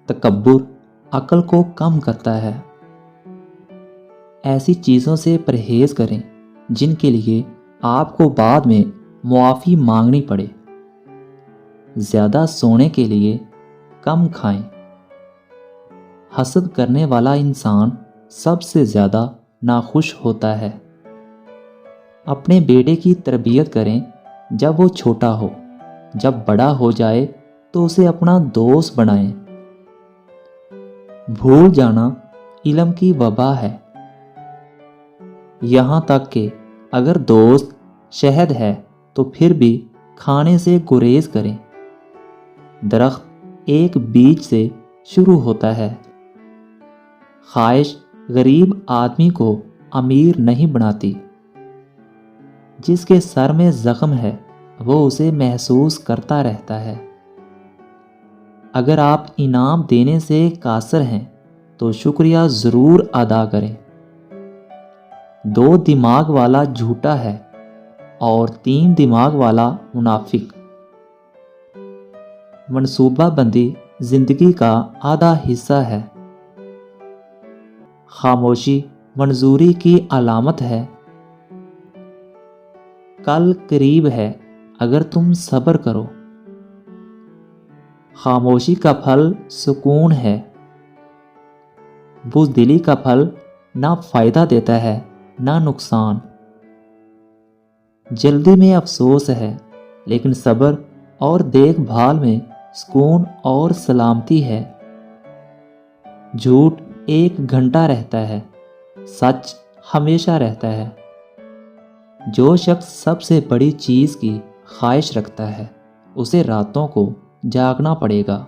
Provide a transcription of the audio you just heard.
تکبر عقل کو کم کرتا ہے۔ ایسی چیزوں سے پرہیز کریں جن کے لیے آپ کو بعد میں معافی مانگنی پڑے۔ زیادہ سونے کے لیے کم کھائیں۔ حسد کرنے والا انسان سب سے زیادہ ناخوش ہوتا ہے۔ اپنے بیٹے کی تربیت کریں جب وہ چھوٹا ہو، جب بڑا ہو جائے تو اسے اپنا دوست بنائیں۔ بھول جانا علم کی وبا ہے۔ یہاں تک کہ اگر دوست شہد ہے تو پھر بھی کھانے سے گریز کریں۔ درخت ایک بیج سے شروع ہوتا ہے۔ خواہش غریب آدمی کو امیر نہیں بناتی۔ جس کے سر میں زخم ہے وہ اسے محسوس کرتا رہتا ہے۔ اگر آپ انعام دینے سے قاصر ہیں تو شکریہ ضرور ادا کریں۔ 2 دماغ والا جھوٹا ہے اور 3 دماغ والا منافق۔ منصوبہ بندی زندگی کا آدھا حصہ ہے۔ خاموشی منظوری کی علامت ہے۔ کل قریب ہے اگر تم صبر کرو۔ خاموشی کا پھل سکون ہے۔ بزدلی کا پھل نہ فائدہ دیتا ہے نہ نقصان۔ جلدی میں افسوس ہے لیکن صبر اور دیکھ بھال میں سکون اور سلامتی ہے۔ جھوٹ 1 گھنٹہ رہتا ہے، سچ ہمیشہ رہتا ہے۔ جو شخص سب سے بڑی چیز کی خواہش رکھتا ہے اسے راتوں کو جاگنا پڑے گا۔